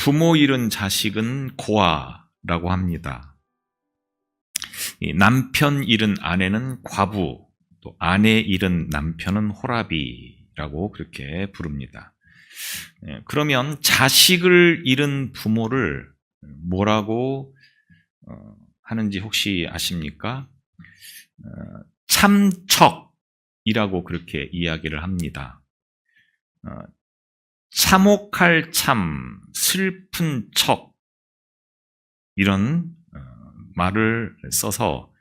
부모 잃은 자식은 고아라고 합니다. 남편 잃은 아내는 과부, 또 아내 잃은 남편은 호라비라고 그렇게 부릅니다. 그러면 자식을 잃은 부모를 뭐라고 하는지 혹시 아십니까? 참척이라고 그렇게 이야기를 합니다. 참혹할 참, 슬픈 척, 이런 말을 써서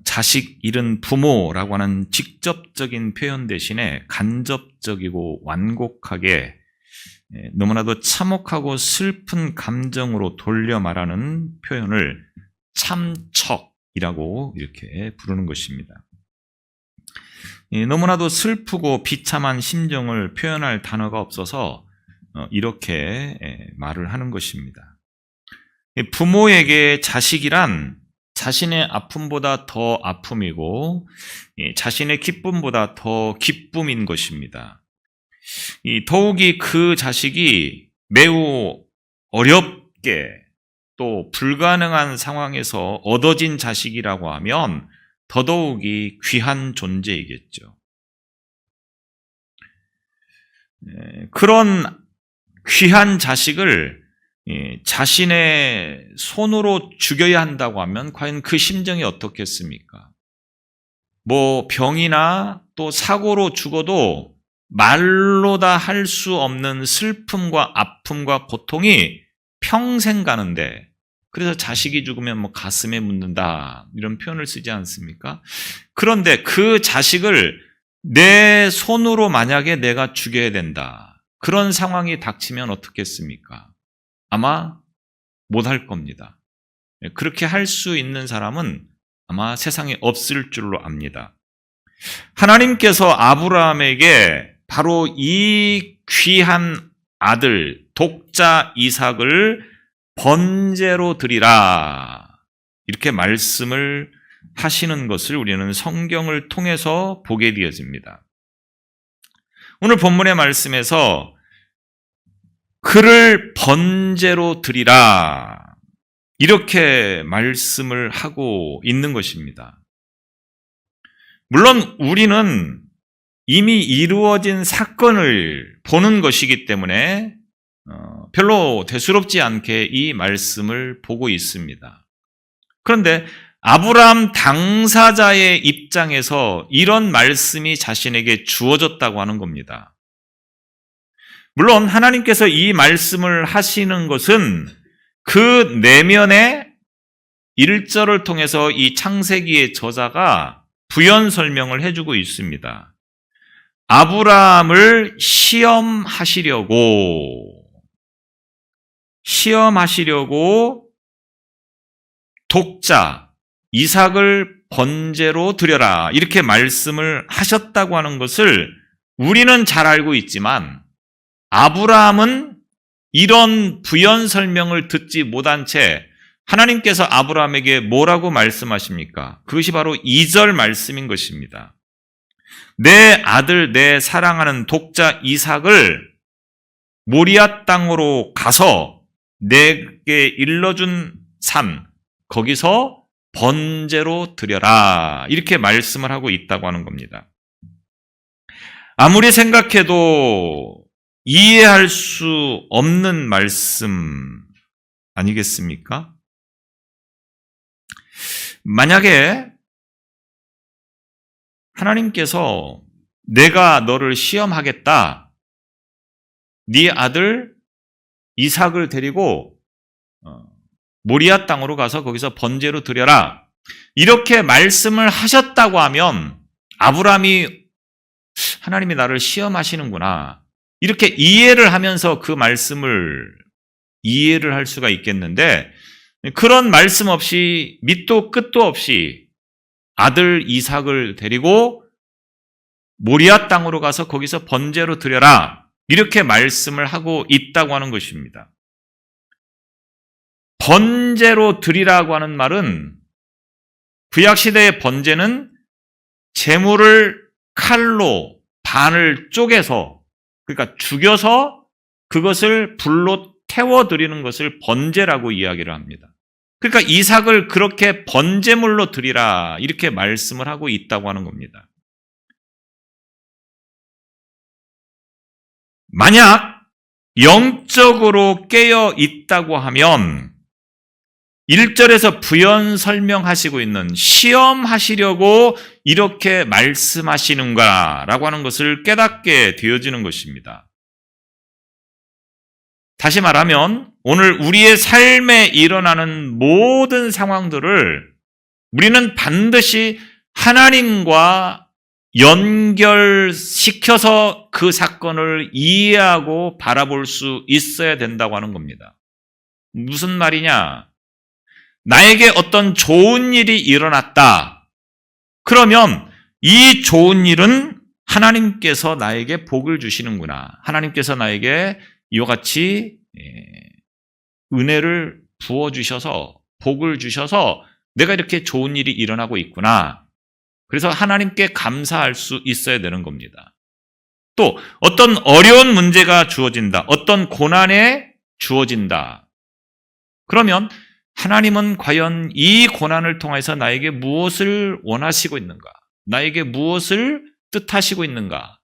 자식 잃은 부모라고 하는 직접적인 표현 대신에 간접적이고 완곡하게 너무나도 참혹하고 슬픈 감정으로 돌려 말하는 표현을 참척이라고 이렇게 부르는 것입니다. 너무나도 슬프고 비참한 심정을 표현할 단어가 없어서 이렇게 말을 하는 것입니다. 부모에게 자식이란 자신의 아픔보다 더 아픔이고 자신의 기쁨보다 더 기쁨인 것입니다. 더욱이 그 자식이 매우 어렵게 또 불가능한 상황에서 얻어진 자식이라고 하면 더더욱이 귀한 존재이겠죠. 그런 귀한 자식을 자신의 손으로 죽여야 한다고 하면 과연 그 심정이 어떻겠습니까? 뭐 병이나 또 사고로 죽어도 말로 다 할 수 없는 슬픔과 아픔과 고통이 평생 가는데, 그래서 자식이 죽으면 뭐 가슴에 묻는다 이런 표현을 쓰지 않습니까? 그런데 그 자식을 내 손으로 만약에 내가 죽여야 된다, 그런 상황이 닥치면 어떻겠습니까? 아마 못할 겁니다. 그렇게 할 수 있는 사람은 아마 세상에 없을 줄로 압니다. 하나님께서 아브라함에게 바로 이 귀한 아들 독자 이삭을 번제로 드리라, 이렇게 말씀을 하시는 것을 우리는 성경을 통해서 보게 되어집니다. 오늘 본문의 말씀에서 그를 번제로 드리라, 이렇게 말씀을 하고 있는 것입니다. 물론 우리는 이미 이루어진 사건을 보는 것이기 때문에 별로 대수롭지 않게 이 말씀을 보고 있습니다. 그런데 아브라함 당사자의 입장에서 이런 말씀이 자신에게 주어졌다고 하는 겁니다. 물론 하나님께서 이 말씀을 하시는 것은 그 내면의 1절을 통해서 이 창세기의 저자가 부연 설명을 해주고 있습니다. 아브라함을 시험하시려고 독자 이삭을 번제로 드려라, 이렇게 말씀을 하셨다고 하는 것을 우리는 잘 알고 있지만 아브라함은 이런 부연 설명을 듣지 못한 채 하나님께서 아브라함에게 뭐라고 말씀하십니까? 그것이 바로 2절 말씀인 것입니다. 내 아들, 내 사랑하는 독자 이삭을 모리아 땅으로 가서 내게 일러준 산, 거기서 번제로 드려라, 이렇게 말씀을 하고 있다고 하는 겁니다. 아무리 생각해도 이해할 수 없는 말씀 아니겠습니까? 만약에 하나님께서 내가 너를 시험하겠다, 네 아들 이삭을 데리고 모리아 땅으로 가서 거기서 번제로 드려라, 이렇게 말씀을 하셨다고 하면 아브라함이 하나님이 나를 시험하시는구나, 이렇게 이해를 하면서 그 말씀을 이해를 할 수가 있겠는데, 그런 말씀 없이 밑도 끝도 없이 아들 이삭을 데리고 모리아 땅으로 가서 거기서 번제로 드려라, 이렇게 말씀을 하고 있다고 하는 것입니다. 번제로 드리라고 하는 말은, 구약시대의 번제는 제물을 칼로 반을 쪼개서, 그러니까 죽여서 그것을 불로 태워드리는 것을 번제라고 이야기를 합니다. 그러니까 이삭을 그렇게 번제물로 드리라 이렇게 말씀을 하고 있다고 하는 겁니다. 만약 영적으로 깨어 있다고 하면 1절에서 부연 설명하시고 있는 시험하시려고 이렇게 말씀하시는가라고 하는 것을 깨닫게 되어지는 것입니다. 다시 말하면 오늘 우리의 삶에 일어나는 모든 상황들을 우리는 반드시 하나님과 연결시켜서 그 사건을 이해하고 바라볼 수 있어야 된다고 하는 겁니다. 무슨 말이냐? 나에게 어떤 좋은 일이 일어났다. 그러면 이 좋은 일은 하나님께서 나에게 복을 주시는구나. 하나님께서 나에게 이와 같이 은혜를 부어주셔서 복을 주셔서 내가 이렇게 좋은 일이 일어나고 있구나. 그래서 하나님께 감사할 수 있어야 되는 겁니다. 또 어떤 어려운 문제가 주어진다. 어떤 고난에 주어진다. 그러면 하나님은 과연 이 고난을 통해서 나에게 무엇을 원하시고 있는가? 나에게 무엇을 뜻하시고 있는가?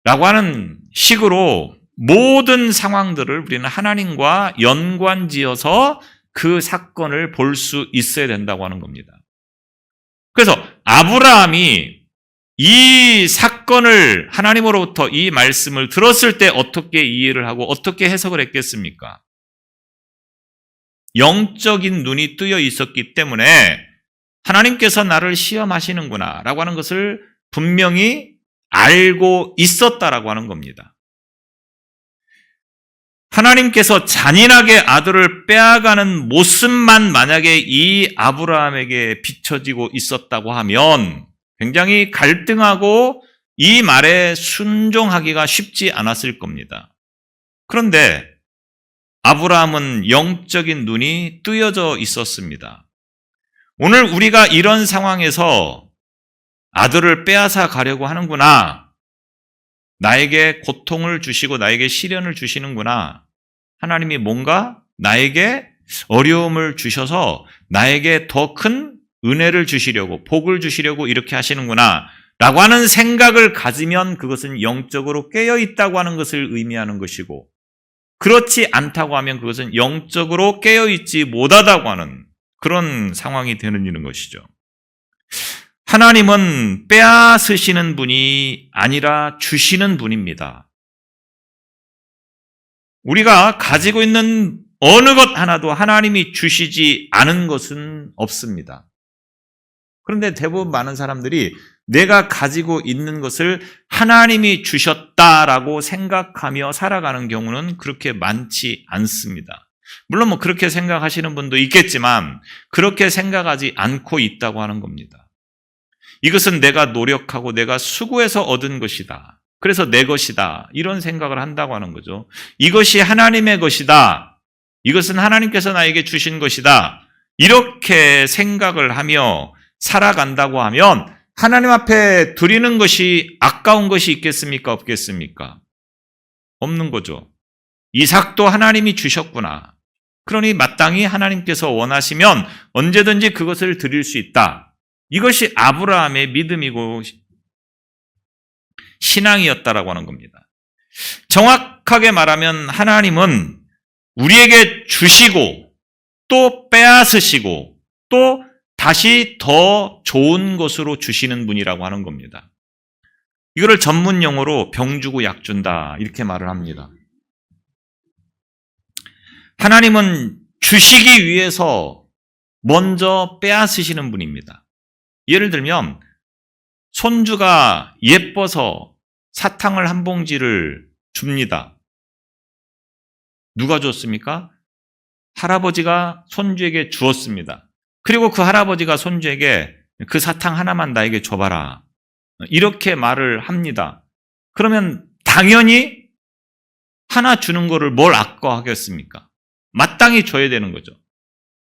라고 하는 식으로 모든 상황들을 우리는 하나님과 연관지어서 그 사건을 볼 수 있어야 된다고 하는 겁니다. 그래서 아브라함이 이 사건을 하나님으로부터 이 말씀을 들었을 때 어떻게 이해를 하고 어떻게 해석을 했겠습니까? 영적인 눈이 뜨여 있었기 때문에 하나님께서 나를 시험하시는구나 라고 하는 것을 분명히 알고 있었다라고 하는 겁니다. 하나님께서 잔인하게 아들을 빼앗가는 모습만 만약에 이 아브라함에게 비춰지고 있었다고 하면 굉장히 갈등하고 이 말에 순종하기가 쉽지 않았을 겁니다. 그런데 아브라함은 영적인 눈이 뜨여져 있었습니다. 오늘 우리가 이런 상황에서 아들을 빼앗아 가려고 하는구나. 나에게 고통을 주시고 나에게 시련을 주시는구나. 하나님이 뭔가 나에게 어려움을 주셔서 나에게 더 큰 은혜를 주시려고 복을 주시려고 이렇게 하시는구나 라고 하는 생각을 가지면 그것은 영적으로 깨어 있다고 하는 것을 의미하는 것이고, 그렇지 않다고 하면 그것은 영적으로 깨어 있지 못하다고 하는 그런 상황이 되는 것이죠. 하나님은 빼앗으시는 분이 아니라 주시는 분입니다. 우리가 가지고 있는 어느 것 하나도 하나님이 주시지 않은 것은 없습니다. 그런데 대부분 많은 사람들이 내가 가지고 있는 것을 하나님이 주셨다라고 생각하며 살아가는 경우는 그렇게 많지 않습니다. 물론 그렇게 생각하시는 분도 있겠지만 그렇게 생각하지 않고 있다고 하는 겁니다. 이것은 내가 노력하고 내가 수고해서 얻은 것이다. 그래서 내 것이다. 이런 생각을 한다고 하는 거죠. 이것이 하나님의 것이다. 이것은 하나님께서 나에게 주신 것이다. 이렇게 생각을 하며 살아간다고 하면 하나님 앞에 드리는 것이 아까운 것이 있겠습니까? 없겠습니까? 없는 거죠. 이삭도 하나님이 주셨구나. 그러니 마땅히 하나님께서 원하시면 언제든지 그것을 드릴 수 있다. 이것이 아브라함의 믿음이고 신앙이었다라고 하는 겁니다. 정확하게 말하면 하나님은 우리에게 주시고 또 빼앗으시고 또 다시 더 좋은 것으로 주시는 분이라고 하는 겁니다. 이거를 전문 용어로 병 주고 약 준다 이렇게 말을 합니다. 하나님은 주시기 위해서 먼저 빼앗으시는 분입니다. 예를 들면 손주가 예뻐서 사탕을 한 봉지를 줍니다. 누가 줬습니까? 할아버지가 손주에게 주었습니다. 그리고 그 할아버지가 손주에게 그 사탕 하나만 나에게 줘봐라. 이렇게 말을 합니다. 그러면 당연히 하나 주는 거를 뭘 아까워하겠습니까? 마땅히 줘야 되는 거죠.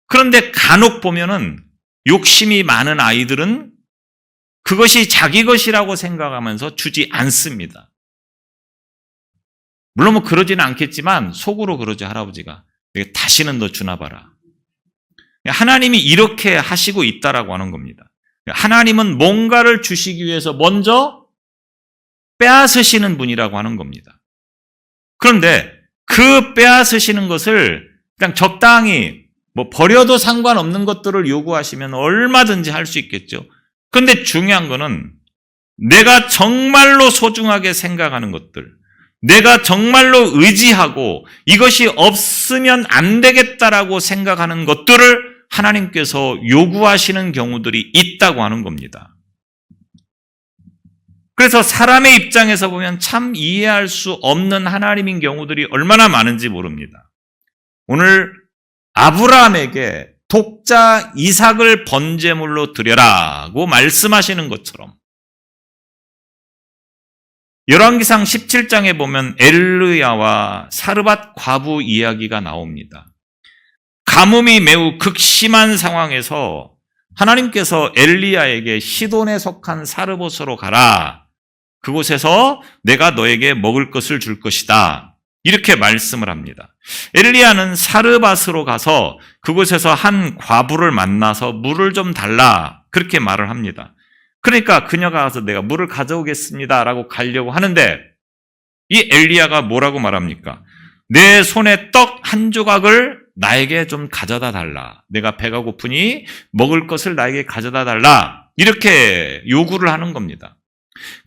그런데 간혹 보면은 욕심이 많은 아이들은 그것이 자기 것이라고 생각하면서 주지 않습니다. 물론 그러지는 않겠지만 속으로 그러죠, 할아버지가. 다시는 너 주나 봐라. 하나님이 이렇게 하시고 있다라고 하는 겁니다. 하나님은 뭔가를 주시기 위해서 먼저 빼앗으시는 분이라고 하는 겁니다. 그런데 그 빼앗으시는 것을 그냥 적당히 버려도 상관없는 것들을 요구하시면 얼마든지 할 수 있겠죠. 그런데 중요한 거는 내가 정말로 소중하게 생각하는 것들, 내가 정말로 의지하고 이것이 없으면 안 되겠다라고 생각하는 것들을 하나님께서 요구하시는 경우들이 있다고 하는 겁니다. 그래서 사람의 입장에서 보면 참 이해할 수 없는 하나님인 경우들이 얼마나 많은지 모릅니다. 오늘 아브라함에게 독자 이삭을 번제물로 드려라고 말씀하시는 것처럼 열왕기상 17장에 보면 엘르야와 사르밧 과부 이야기가 나옵니다. 가뭄이 매우 극심한 상황에서 하나님께서 엘리야에게 시돈에 속한 사르밧으로 가라. 그곳에서 내가 너에게 먹을 것을 줄 것이다. 이렇게 말씀을 합니다. 엘리야는 사르밧으로 가서 그곳에서 한 과부를 만나서 물을 좀 달라. 그렇게 말을 합니다. 그러니까 그녀가 가서 내가 물을 가져오겠습니다 라고 가려고 하는데 이 엘리야가 뭐라고 말합니까? 내 손에 떡 한 조각을 나에게 좀 가져다 달라. 내가 배가 고프니 먹을 것을 나에게 가져다 달라. 이렇게 요구를 하는 겁니다.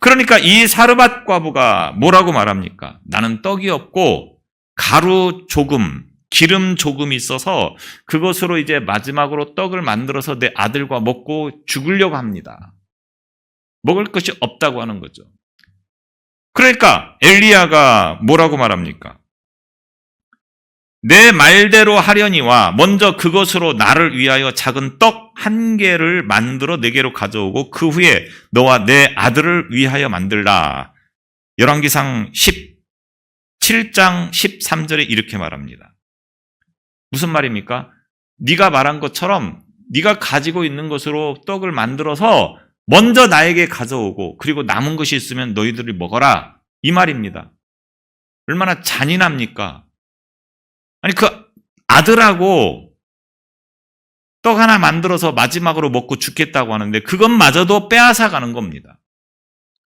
그러니까 이 사르밧 과부가 뭐라고 말합니까? 나는 떡이 없고 가루 조금, 기름 조금 있어서 그것으로 이제 마지막으로 떡을 만들어서 내 아들과 먹고 죽으려고 합니다. 먹을 것이 없다고 하는 거죠. 그러니까 엘리야가 뭐라고 말합니까? 내 말대로 하려니와 먼저 그것으로 나를 위하여 작은 떡 한 개를 만들어 내게로 가져오고 그 후에 너와 내 아들을 위하여 만들라. 열왕기상 17장 13절에 이렇게 말합니다. 무슨 말입니까? 네가 말한 것처럼 네가 가지고 있는 것으로 떡을 만들어서 먼저 나에게 가져오고 그리고 남은 것이 있으면 너희들이 먹어라. 이 말입니다. 얼마나 잔인합니까? 아니 그 아들하고 떡 하나 만들어서 마지막으로 먹고 죽겠다고 하는데 그것마저도 빼앗아 가는 겁니다.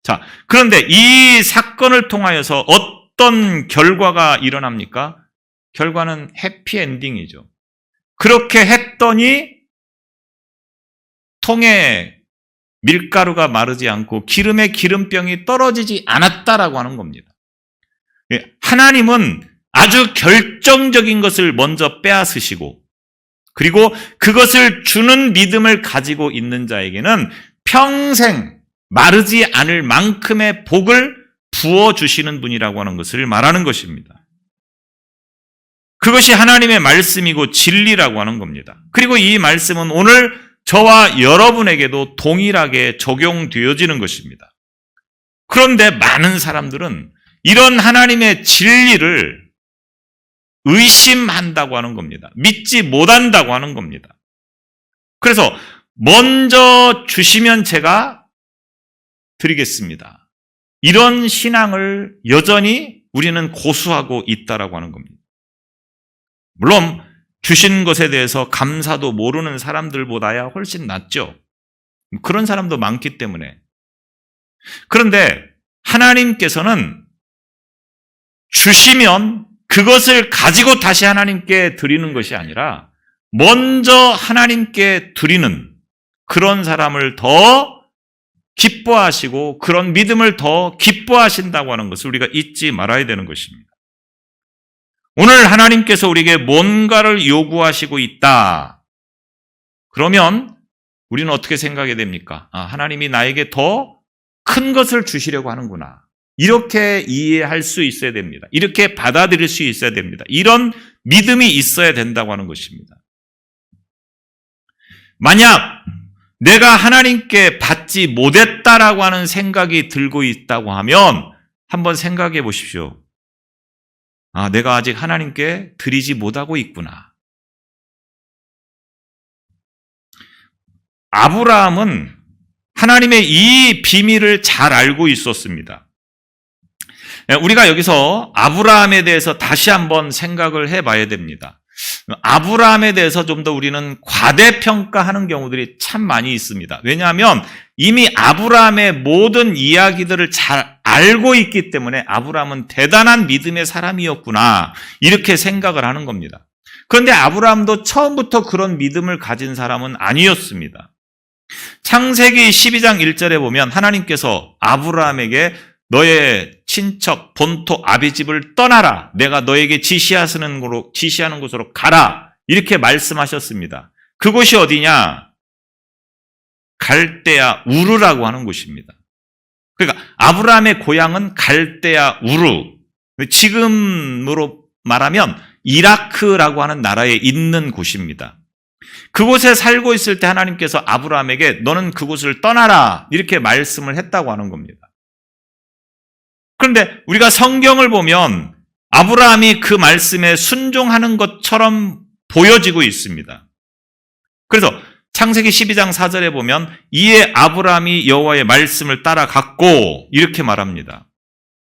자, 그런데 이 사건을 통하여서 어떤 결과가 일어납니까? 결과는 해피엔딩이죠. 그렇게 했더니 통에 밀가루가 마르지 않고 기름에 기름병이 떨어지지 않았다라고 하는 겁니다. 하나님은 아주 결정적인 것을 먼저 빼앗으시고 그리고 그것을 주는 믿음을 가지고 있는 자에게는 평생 마르지 않을 만큼의 복을 부어주시는 분이라고 하는 것을 말하는 것입니다. 그것이 하나님의 말씀이고 진리라고 하는 겁니다. 그리고 이 말씀은 오늘 저와 여러분에게도 동일하게 적용되어지는 것입니다. 그런데 많은 사람들은 이런 하나님의 진리를 의심한다고 하는 겁니다. 믿지 못한다고 하는 겁니다. 그래서 먼저 주시면 제가 드리겠습니다. 이런 신앙을 여전히 우리는 고수하고 있다라고 하는 겁니다. 물론 주신 것에 대해서 감사도 모르는 사람들보다야 훨씬 낫죠. 그런 사람도 많기 때문에. 그런데 하나님께서는 주시면 그것을 가지고 다시 하나님께 드리는 것이 아니라 먼저 하나님께 드리는 그런 사람을 더 기뻐하시고 그런 믿음을 더 기뻐하신다고 하는 것을 우리가 잊지 말아야 되는 것입니다. 오늘 하나님께서 우리에게 뭔가를 요구하시고 있다. 그러면 우리는 어떻게 생각해야 됩니까? 하나님이 나에게 더 큰 것을 주시려고 하는구나. 이렇게 이해할 수 있어야 됩니다. 이렇게 받아들일 수 있어야 됩니다. 이런 믿음이 있어야 된다고 하는 것입니다. 만약 내가 하나님께 받지 못했다라고 하는 생각이 들고 있다고 하면 한번 생각해 보십시오. 내가 아직 하나님께 드리지 못하고 있구나. 아브라함은 하나님의 이 비밀을 잘 알고 있었습니다. 우리가 여기서 아브라함에 대해서 다시 한번 생각을 해봐야 됩니다. 아브라함에 대해서 좀 더 우리는 과대평가하는 경우들이 참 많이 있습니다. 왜냐하면 이미 아브라함의 모든 이야기들을 잘 알고 있기 때문에 아브라함은 대단한 믿음의 사람이었구나 이렇게 생각을 하는 겁니다. 그런데 아브라함도 처음부터 그런 믿음을 가진 사람은 아니었습니다. 창세기 12장 1절에 보면 하나님께서 아브라함에게 너의 친척 본토 아비집을 떠나라. 내가 너에게 지시하는 곳으로 가라. 이렇게 말씀하셨습니다. 그곳이 어디냐? 갈대아 우르라고 하는 곳입니다. 그러니까 아브라함의 고향은 갈대아 우르. 지금으로 말하면 이라크라고 하는 나라에 있는 곳입니다. 그곳에 살고 있을 때 하나님께서 아브라함에게 너는 그곳을 떠나라. 이렇게 말씀을 했다고 하는 겁니다. 그런데 우리가 성경을 보면 아브라함이 그 말씀에 순종하는 것처럼 보여지고 있습니다. 그래서 창세기 12장 4절에 보면 이에 아브라함이 여호와의 말씀을 따라갔고 이렇게 말합니다.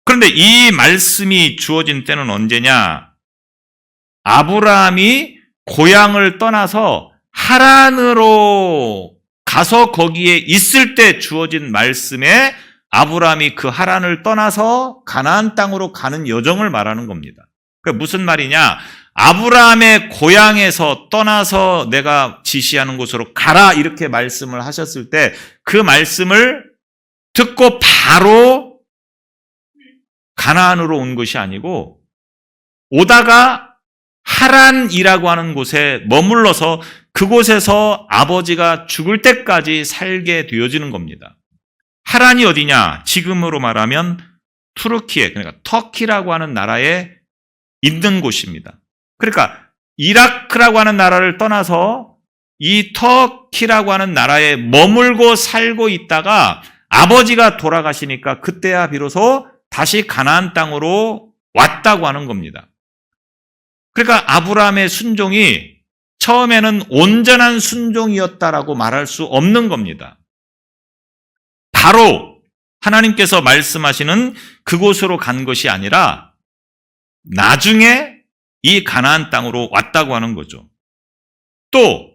그런데 이 말씀이 주어진 때는 언제냐? 아브라함이 고향을 떠나서 하란으로 가서 거기에 있을 때 주어진 말씀에 아브라함이 그 하란을 떠나서 가나안 땅으로 가는 여정을 말하는 겁니다. 그러니까 무슨 말이냐? 아브라함의 고향에서 떠나서 내가 지시하는 곳으로 가라 이렇게 말씀을 하셨을 때 그 말씀을 듣고 바로 가나안으로 온 것이 아니고 오다가 하란이라고 하는 곳에 머물러서 그곳에서 아버지가 죽을 때까지 살게 되어지는 겁니다. 하란이 어디냐? 지금으로 말하면 투르키에, 그러니까 터키라고 하는 나라에 있는 곳입니다. 그러니까 이라크라고 하는 나라를 떠나서 이 터키라고 하는 나라에 머물고 살고 있다가 아버지가 돌아가시니까 그때야 비로소 다시 가나안 땅으로 왔다고 하는 겁니다. 그러니까 아브라함의 순종이 처음에는 온전한 순종이었다라고 말할 수 없는 겁니다. 바로 하나님께서 말씀하시는 그곳으로 간 것이 아니라 나중에 이 가나안 땅으로 왔다고 하는 거죠. 또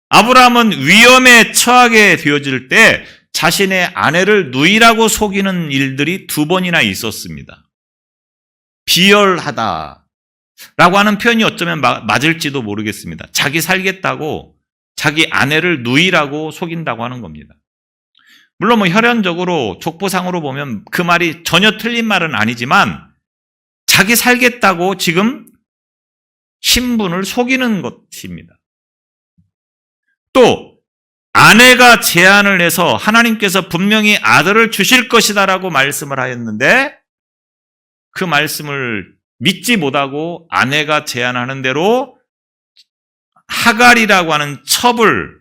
아브라함은 위험에 처하게 되어질 때 자신의 아내를 누이라고 속이는 일들이 2번이나 있었습니다. 비열하다 라고 하는 표현이 어쩌면 맞을지도 모르겠습니다. 자기 살겠다고 자기 아내를 누이라고 속인다고 하는 겁니다. 물론 혈연적으로 족보상으로 보면 그 말이 전혀 틀린 말은 아니지만 자기 살겠다고 지금 신분을 속이는 것입니다. 또 아내가 제안을 해서 하나님께서 분명히 아들을 주실 것이다라고 말씀을 하였는데 그 말씀을 믿지 못하고 아내가 제안하는 대로 하갈이라고 하는 첩을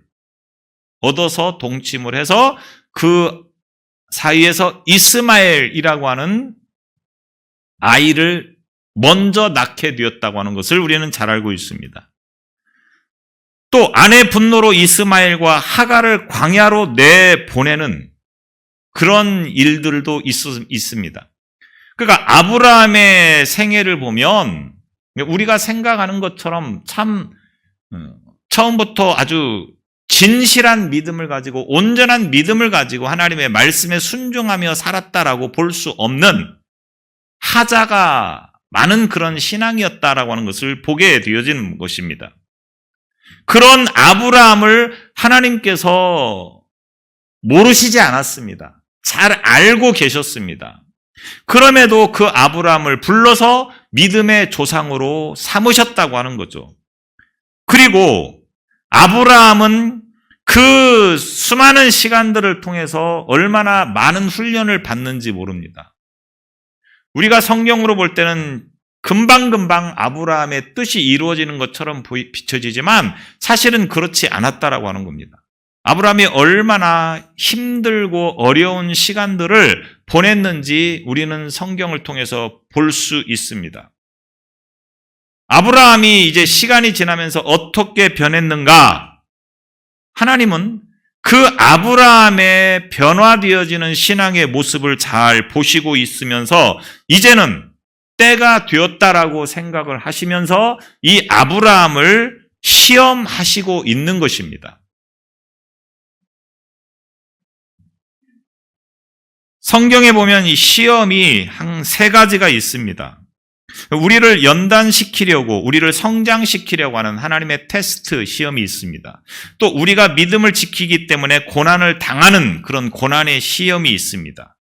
얻어서 동침을 해서 그 사이에서 이스마엘이라고 하는 아이를 먼저 낳게 되었다고 하는 것을 우리는 잘 알고 있습니다. 또 아내 분노로 이스마엘과 하갈을 광야로 내보내는 그런 일들도 있습니다. 그러니까 아브라함의 생애를 보면 우리가 생각하는 것처럼 참 처음부터 아주 진실한 믿음을 가지고 온전한 믿음을 가지고 하나님의 말씀에 순종하며 살았다라고 볼 수 없는 하자가 많은 그런 신앙이었다라고 하는 것을 보게 되어지는 것입니다. 그런 아브라함을 하나님께서 모르시지 않았습니다. 잘 알고 계셨습니다. 그럼에도 그 아브라함을 불러서 믿음의 조상으로 삼으셨다고 하는 거죠. 그리고 아브라함은 그 수많은 시간들을 통해서 얼마나 많은 훈련을 받는지 모릅니다. 우리가 성경으로 볼 때는 금방금방 아브라함의 뜻이 이루어지는 것처럼 비춰지지만 사실은 그렇지 않았다라고 하는 겁니다. 아브라함이 얼마나 힘들고 어려운 시간들을 보냈는지 우리는 성경을 통해서 볼 수 있습니다. 아브라함이 이제 시간이 지나면서 어떻게 변했는가? 하나님은 그 아브라함의 변화되어지는 신앙의 모습을 잘 보시고 있으면서 이제는 때가 되었다라고 생각을 하시면서 이 아브라함을 시험하시고 있는 것입니다. 성경에 보면 이 시험이 한 세 가지가 있습니다. 우리를 연단시키려고, 우리를 성장시키려고 하는 하나님의 테스트 시험이 있습니다. 또 우리가 믿음을 지키기 때문에 고난을 당하는 그런 고난의 시험이 있습니다.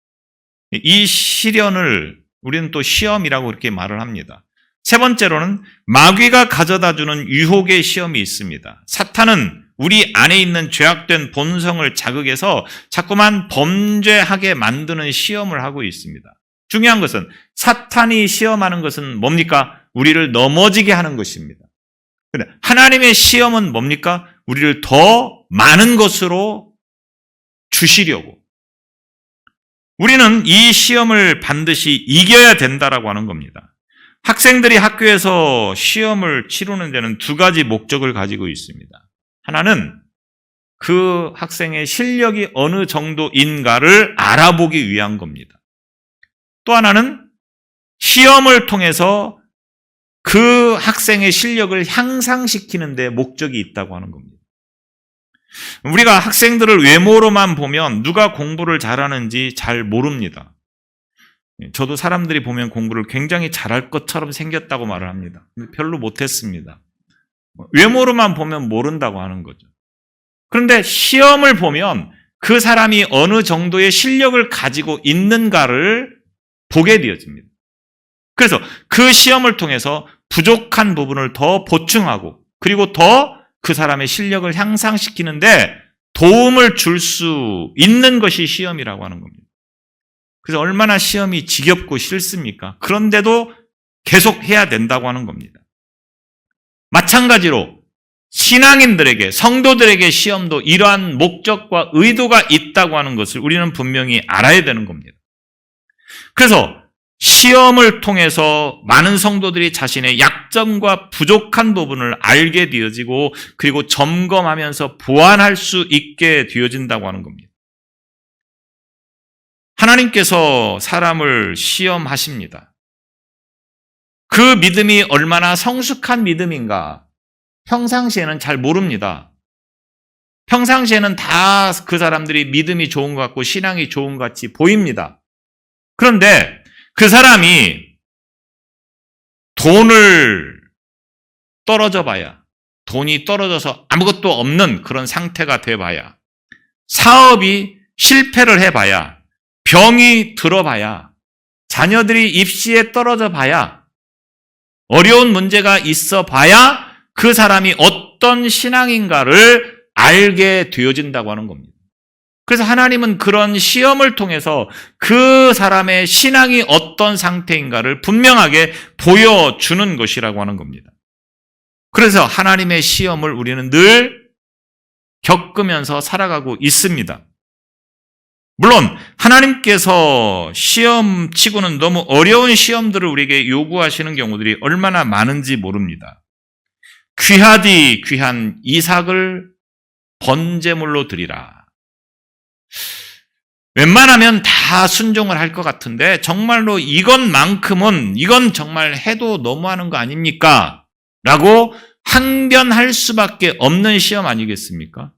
이 시련을 우리는 또 시험이라고 그렇게 말을 합니다. 세 번째로는 마귀가 가져다주는 유혹의 시험이 있습니다. 사탄은 우리 안에 있는 죄악된 본성을 자극해서 자꾸만 범죄하게 만드는 시험을 하고 있습니다. 중요한 것은 사탄이 시험하는 것은 뭡니까? 우리를 넘어지게 하는 것입니다. 그런데 하나님의 시험은 뭡니까? 우리를 더 많은 것으로 주시려고. 우리는 이 시험을 반드시 이겨야 된다라고 하는 겁니다. 학생들이 학교에서 시험을 치르는 데는 두 가지 목적을 가지고 있습니다. 하나는 그 학생의 실력이 어느 정도인가를 알아보기 위한 겁니다. 또 하나는 시험을 통해서 그 학생의 실력을 향상시키는 데 목적이 있다고 하는 겁니다. 우리가 학생들을 외모로만 보면 누가 공부를 잘하는지 잘 모릅니다. 저도 사람들이 보면 공부를 굉장히 잘할 것처럼 생겼다고 말을 합니다. 별로 못했습니다. 외모로만 보면 모른다고 하는 거죠. 그런데 시험을 보면 그 사람이 어느 정도의 실력을 가지고 있는가를 보게 되어집니다. 그래서 그 시험을 통해서 부족한 부분을 더 보충하고 그리고 더 그 사람의 실력을 향상시키는데 도움을 줄 수 있는 것이 시험이라고 하는 겁니다. 그래서 얼마나 시험이 지겹고 싫습니까? 그런데도 계속 해야 된다고 하는 겁니다. 마찬가지로 신앙인들에게, 성도들에게 시험도 이러한 목적과 의도가 있다고 하는 것을 우리는 분명히 알아야 되는 겁니다. 그래서 시험을 통해서 많은 성도들이 자신의 약점과 부족한 부분을 알게 되어지고 그리고 점검하면서 보완할 수 있게 되어진다고 하는 겁니다. 하나님께서 사람을 시험하십니다. 그 믿음이 얼마나 성숙한 믿음인가 평상시에는 잘 모릅니다. 평상시에는 다 그 사람들이 믿음이 좋은 것 같고 신앙이 좋은 것 같이 보입니다. 그런데 그 사람이 돈을 떨어져 봐야, 돈이 떨어져서 아무것도 없는 그런 상태가 돼 봐야, 사업이 실패를 해 봐야, 병이 들어 봐야, 자녀들이 입시에 떨어져 봐야, 어려운 문제가 있어 봐야 그 사람이 어떤 신앙인가를 알게 되어진다고 하는 겁니다. 그래서 하나님은 그런 시험을 통해서 그 사람의 신앙이 어떤 상태인가를 분명하게 보여주는 것이라고 하는 겁니다. 그래서 하나님의 시험을 우리는 늘 겪으면서 살아가고 있습니다. 물론 하나님께서 시험치고는 너무 어려운 시험들을 우리에게 요구하시는 경우들이 얼마나 많은지 모릅니다. 귀하디 귀한 이삭을 번제물로 드리라. 웬만하면 다 순종을 할 것 같은데 정말로 이건 정말 해도 너무하는 거 아닙니까? 라고 항변할 수밖에 없는 시험 아니겠습니까?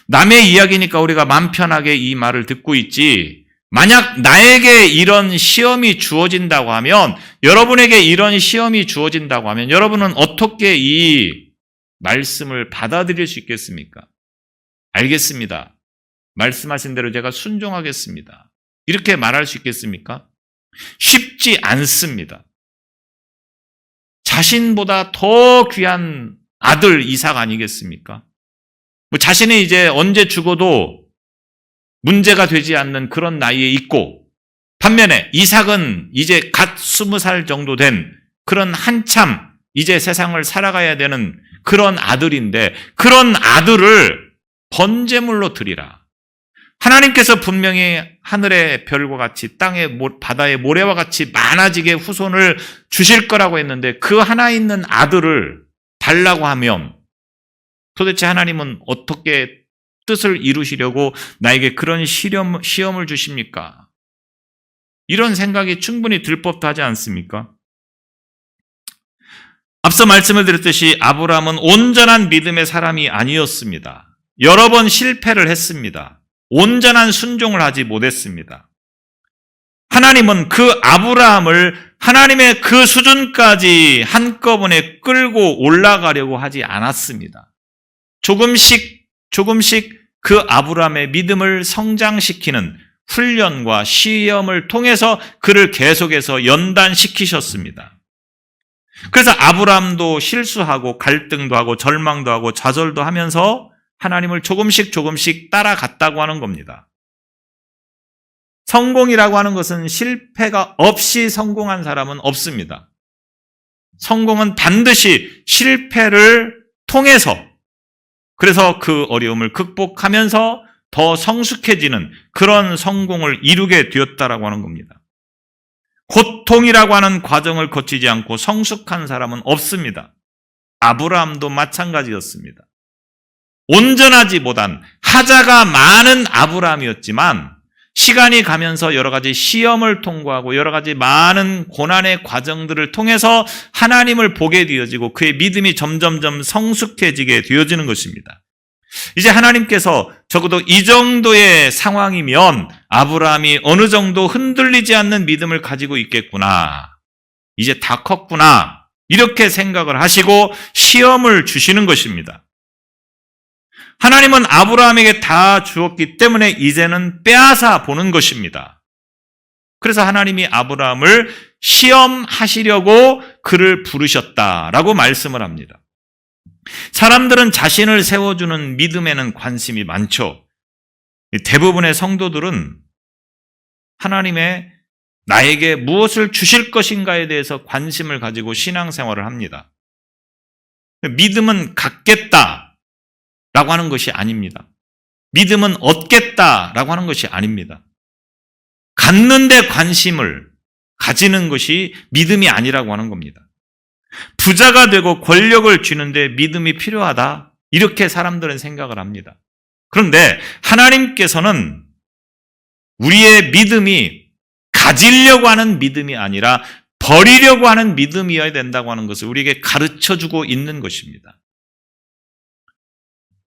남의 이야기니까 우리가 마음 편하게 이 말을 듣고 있지, 만약 나에게 이런 시험이 주어진다고 하면, 여러분에게 이런 시험이 주어진다고 하면 여러분은 어떻게 이 말씀을 받아들일 수 있겠습니까? 알겠습니다. 말씀하신 대로 제가 순종하겠습니다. 이렇게 말할 수 있겠습니까? 쉽지 않습니다. 자신보다 더 귀한 아들 이삭 아니겠습니까? 자신이 이제 언제 죽어도 문제가 되지 않는 그런 나이에 있고, 반면에 이삭은 이제 갓 20살 정도 된 그런 한참 이제 세상을 살아가야 되는 그런 아들인데, 그런 아들을 번제물로 드리라. 하나님께서 분명히 하늘의 별과 같이 땅의 바다의 모래와 같이 많아지게 후손을 주실 거라고 했는데 그 하나 있는 아들을 달라고 하면 도대체 하나님은 어떻게 뜻을 이루시려고 나에게 그런 시험을 주십니까? 이런 생각이 충분히 들 법도 하지 않습니까? 앞서 말씀을 드렸듯이 아브라함은 온전한 믿음의 사람이 아니었습니다. 여러 번 실패를 했습니다. 온전한 순종을 하지 못했습니다. 하나님은 그 아브라함을 하나님의 그 수준까지 한꺼번에 끌고 올라가려고 하지 않았습니다. 조금씩 그 아브라함의 믿음을 성장시키는 훈련과 시험을 통해서 그를 계속해서 연단시키셨습니다. 그래서 아브라함도 실수하고 갈등도 하고 절망도 하고 좌절도 하면서 하나님을 조금씩 따라갔다고 하는 겁니다. 성공이라고 하는 것은 실패가 없이 성공한 사람은 없습니다. 성공은 반드시 실패를 통해서, 그래서 그 어려움을 극복하면서 더 성숙해지는 그런 성공을 이루게 되었다라고 하는 겁니다. 고통이라고 하는 과정을 거치지 않고 성숙한 사람은 없습니다. 아브라함도 마찬가지였습니다. 온전하지 못한 하자가 많은 아브라함이었지만 시간이 가면서 여러 가지 시험을 통과하고 여러 가지 많은 고난의 과정들을 통해서 하나님을 보게 되어지고 그의 믿음이 점점점 성숙해지게 되어지는 것입니다. 이제 하나님께서 적어도 이 정도의 상황이면 아브라함이 어느 정도 흔들리지 않는 믿음을 가지고 있겠구나. 이제 다 컸구나. 이렇게 생각을 하시고 시험을 주시는 것입니다. 하나님은 아브라함에게 다 주었기 때문에 이제는 빼앗아 보는 것입니다. 그래서 하나님이 아브라함을 시험하시려고 그를 부르셨다라고 말씀을 합니다. 사람들은 자신을 세워주는 믿음에는 관심이 많죠. 대부분의 성도들은 하나님의 나에게 무엇을 주실 것인가에 대해서 관심을 가지고 신앙생활을 합니다. 믿음은 갖겠다라고 하는 것이 아닙니다. 믿음은 얻겠다라고 하는 것이 아닙니다. 갖는 데 관심을 가지는 것이 믿음이 아니라고 하는 겁니다. 부자가 되고 권력을 쥐는데 믿음이 필요하다. 이렇게 사람들은 생각을 합니다. 그런데 하나님께서는 우리의 믿음이 가지려고 하는 믿음이 아니라 버리려고 하는 믿음이어야 된다고 하는 것을 우리에게 가르쳐주고 있는 것입니다.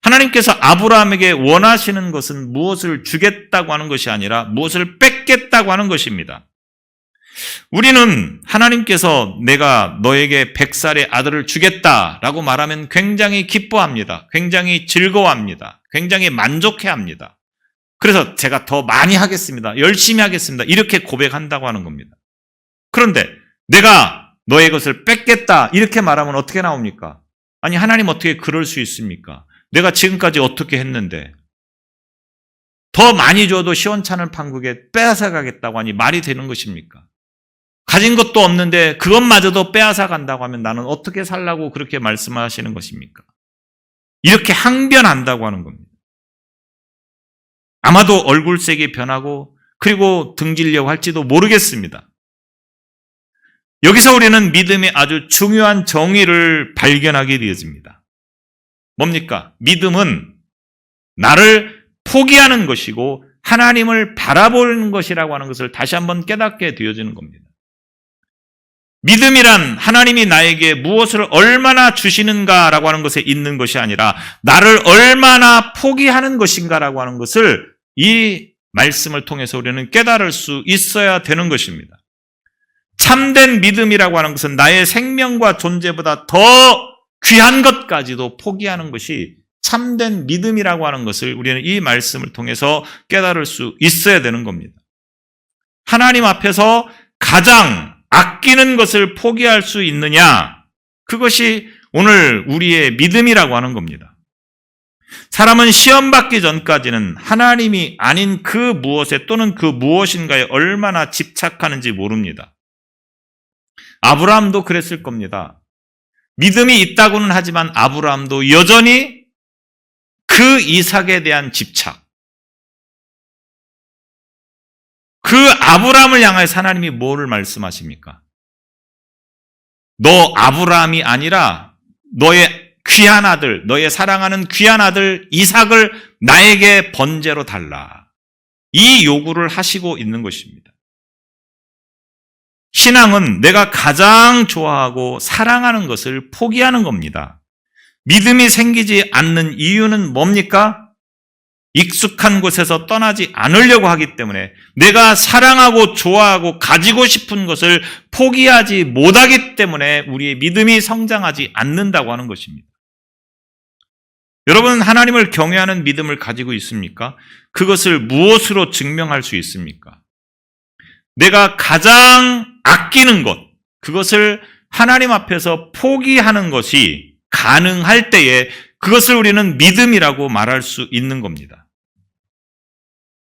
하나님께서 아브라함에게 원하시는 것은 무엇을 주겠다고 하는 것이 아니라 무엇을 뺏겠다고 하는 것입니다. 우리는 하나님께서 내가 너에게 100살의 아들을 주겠다라고 말하면 굉장히 기뻐합니다. 굉장히 즐거워합니다. 굉장히 만족해합니다. 그래서 제가 더 많이 하겠습니다. 열심히 하겠습니다. 이렇게 고백한다고 하는 겁니다. 그런데 내가 너의 것을 뺏겠다 이렇게 말하면 어떻게 나옵니까? 아니 하나님 어떻게 그럴 수 있습니까? 내가 지금까지 어떻게 했는데 더 많이 줘도 시원찮은 판국에 빼앗아 가겠다고 하니 말이 되는 것입니까? 가진 것도 없는데 그것마저도 빼앗아 간다고 하면 나는 어떻게 살라고 그렇게 말씀하시는 것입니까? 이렇게 항변한다고 하는 겁니다. 아마도 얼굴색이 변하고 그리고 등지려고 할지도 모르겠습니다. 여기서 우리는 믿음의 아주 중요한 정의를 발견하게 되어집니다. 뭡니까? 믿음은 나를 포기하는 것이고 하나님을 바라보는 것이라고 하는 것을 다시 한번 깨닫게 되어지는 겁니다. 믿음이란 하나님이 나에게 무엇을 얼마나 주시는가라고 하는 것에 있는 것이 아니라 나를 얼마나 포기하는 것인가라고 하는 것을 이 말씀을 통해서 우리는 깨달을 수 있어야 되는 것입니다. 참된 믿음이라고 하는 것은 나의 생명과 존재보다 더 귀한 것까지도 포기하는 것이 참된 믿음이라고 하는 것을 우리는 이 말씀을 통해서 깨달을 수 있어야 되는 겁니다. 하나님 앞에서 가장 아끼는 것을 포기할 수 있느냐? 그것이 오늘 우리의 믿음이라고 하는 겁니다. 사람은 시험 받기 전까지는 하나님이 아닌 그 무엇에 또는 그 무엇인가에 얼마나 집착하는지 모릅니다. 아브라함도 그랬을 겁니다. 믿음이 있다고는 하지만 아브라함도 여전히 그 이삭에 대한 집착, 그 아브라함을 향해서 하나님이 뭐를 말씀하십니까? 너 아브라함이 아니라 너의 귀한 아들, 너의 사랑하는 귀한 아들 이삭을 나에게 번제로 달라. 이 요구를 하시고 있는 것입니다. 신앙은 내가 가장 좋아하고 사랑하는 것을 포기하는 겁니다. 믿음이 생기지 않는 이유는 뭡니까? 익숙한 곳에서 떠나지 않으려고 하기 때문에 내가 사랑하고 좋아하고 가지고 싶은 것을 포기하지 못하기 때문에 우리의 믿음이 성장하지 않는다고 하는 것입니다. 여러분, 하나님을 경외하는 믿음을 가지고 있습니까? 그것을 무엇으로 증명할 수 있습니까? 내가 가장 아끼는 것, 그것을 하나님 앞에서 포기하는 것이 가능할 때에 그것을 우리는 믿음이라고 말할 수 있는 겁니다.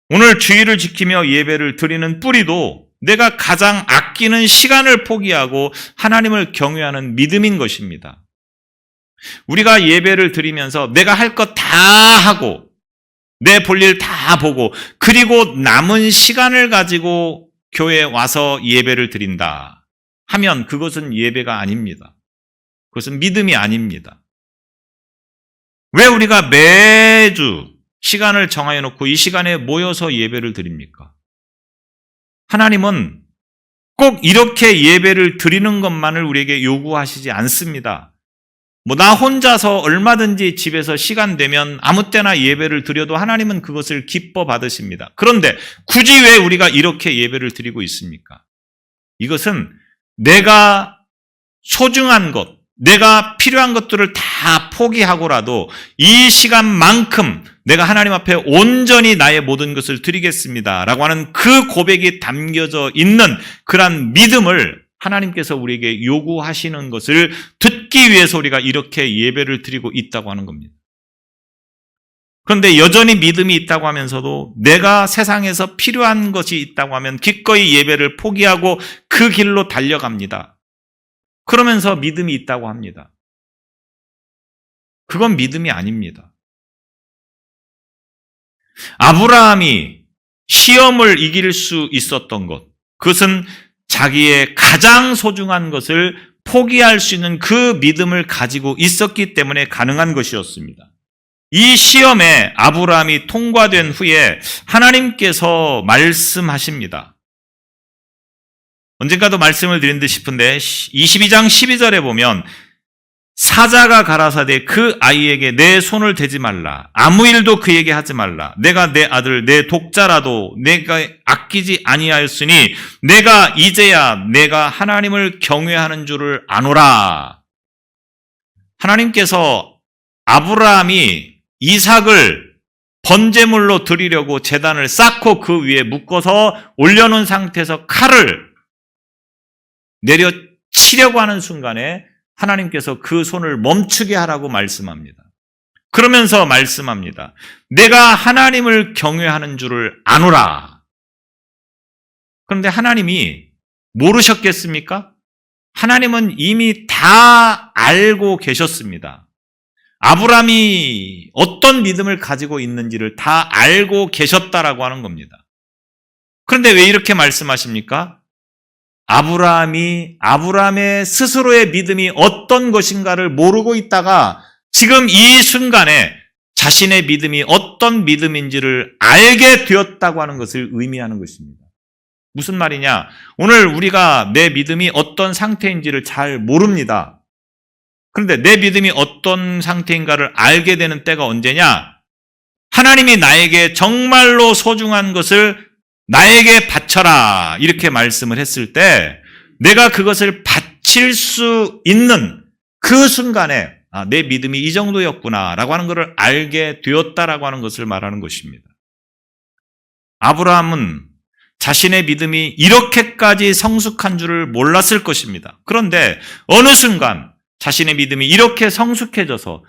오늘 주일을 지키며 예배를 드리는 뿌리도 내가 가장 아끼는 시간을 포기하고 하나님을 경외하는 믿음인 것입니다. 우리가 예배를 드리면서 내가 할 것 다 하고 내 볼일 다 보고 그리고 남은 시간을 가지고 교회에 와서 예배를 드린다 하면 그것은 예배가 아닙니다. 그것은 믿음이 아닙니다. 왜 우리가 매주 시간을 정하여 놓고 이 시간에 모여서 예배를 드립니까? 하나님은 꼭 이렇게 예배를 드리는 것만을 우리에게 요구하시지 않습니다. 나 혼자서 얼마든지 집에서 시간 되면 아무 때나 예배를 드려도 하나님은 그것을 기뻐 받으십니다. 그런데 굳이 왜 우리가 이렇게 예배를 드리고 있습니까? 이것은 내가 소중한 것, 내가 필요한 것들을 다 포기하고라도 이 시간만큼 내가 하나님 앞에 온전히 나의 모든 것을 드리겠습니다 라고 하는 그 고백이 담겨져 있는 그런 믿음을 하나님께서 우리에게 요구하시는 것을 듣기 위해서 우리가 이렇게 예배를 드리고 있다고 하는 겁니다. 그런데 여전히 믿음이 있다고 하면서도 내가 세상에서 필요한 것이 있다고 하면 기꺼이 예배를 포기하고 그 길로 달려갑니다. 그러면서 믿음이 있다고 합니다. 그건 믿음이 아닙니다. 아브라함이 시험을 이길 수 있었던 것, 그것은 자기의 가장 소중한 것을 포기할 수 있는 그 믿음을 가지고 있었기 때문에 가능한 것이었습니다. 이 시험에 아브라함이 통과된 후에 하나님께서 말씀하십니다. 언젠가도 말씀을 드린 듯 싶은데 22장 12절에 보면 사자가 가라사대 그 아이에게 내 손을 대지 말라. 아무 일도 그에게 하지 말라. 내가 내 아들 내 독자라도 내가 아끼지 아니하였으니 내가 이제야 내가 하나님을 경외하는 줄을 아노라. 하나님께서 아브라함이 이삭을 번제물로 드리려고 제단을 쌓고 그 위에 묶어서 올려놓은 상태에서 칼을 내려치려고 하는 순간에 하나님께서 그 손을 멈추게 하라고 말씀합니다. 그러면서 말씀합니다. 내가 하나님을 경외하는 줄을 아노라. 그런데 하나님이 모르셨겠습니까? 하나님은 이미 다 알고 계셨습니다. 아브라함이 어떤 믿음을 가지고 있는지를 다 알고 계셨다라고 하는 겁니다. 그런데 왜 이렇게 말씀하십니까? 아브라함의 스스로의 믿음이 어떤 것인가를 모르고 있다가 지금 이 순간에 자신의 믿음이 어떤 믿음인지를 알게 되었다고 하는 것을 의미하는 것입니다. 무슨 말이냐? 오늘 우리가 내 믿음이 어떤 상태인지를 잘 모릅니다. 그런데 내 믿음이 어떤 상태인가를 알게 되는 때가 언제냐? 하나님이 나에게 정말로 소중한 것을 나에게 바쳐라 이렇게 말씀을 했을 때 내가 그것을 바칠 수 있는 그 순간에 내 믿음이 이 정도였구나 라고 하는 것을 알게 되었다라고 하는 것을 말하는 것입니다. 아브라함은 자신의 믿음이 이렇게까지 성숙한 줄을 몰랐을 것입니다. 그런데 어느 순간 자신의 믿음이 이렇게 성숙해져서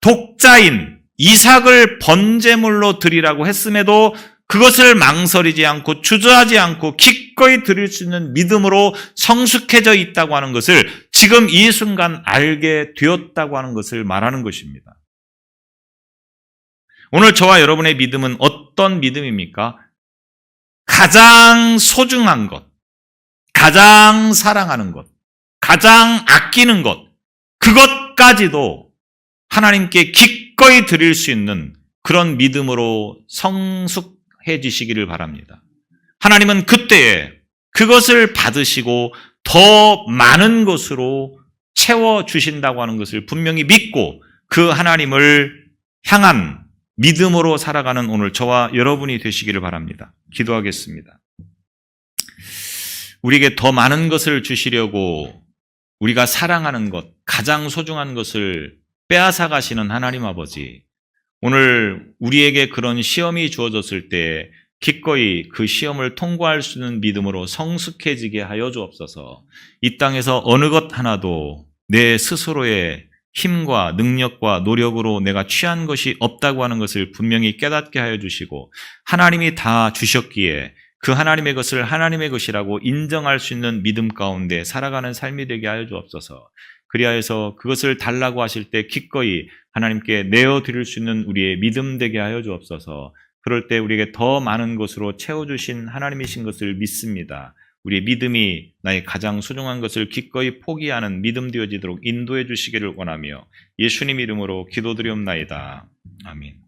독자인 이삭을 번제물로 드리라고 했음에도 그것을 망설이지 않고 주저하지 않고 기꺼이 드릴 수 있는 믿음으로 성숙해져 있다고 하는 것을 지금 이 순간 알게 되었다고 하는 것을 말하는 것입니다. 오늘 저와 여러분의 믿음은 어떤 믿음입니까? 가장 소중한 것, 가장 사랑하는 것, 가장 아끼는 것, 그것까지도 하나님께 기꺼이 드릴 수 있는 그런 믿음으로 성숙해지시기를 바랍니다. 하나님은 그때에 그것을 받으시고 더 많은 것으로 채워주신다고 하는 것을 분명히 믿고 그 하나님을 향한 믿음으로 살아가는 오늘 저와 여러분이 되시기를 바랍니다. 기도하겠습니다. 우리에게 더 많은 것을 주시려고 우리가 사랑하는 것, 가장 소중한 것을 빼앗아 가시는 하나님 아버지, 오늘 우리에게 그런 시험이 주어졌을 때 기꺼이 그 시험을 통과할 수 있는 믿음으로 성숙해지게 하여 주옵소서. 이 땅에서 어느 것 하나도 내 스스로의 힘과 능력과 노력으로 내가 취한 것이 없다고 하는 것을 분명히 깨닫게 하여 주시고, 하나님이 다 주셨기에 그 하나님의 것을 하나님의 것이라고 인정할 수 있는 믿음 가운데 살아가는 삶이 되게 하여 주옵소서. 그리하여서 그것을 달라고 하실 때 기꺼이 하나님께 내어드릴 수 있는 우리의 믿음 되게 하여 주옵소서. 그럴 때 우리에게 더 많은 것으로 채워주신 하나님이신 것을 믿습니다. 우리의 믿음이 나의 가장 소중한 것을 기꺼이 포기하는 믿음 되어지도록 인도해 주시기를 원하며 예수님 이름으로 기도드리옵나이다. 아멘.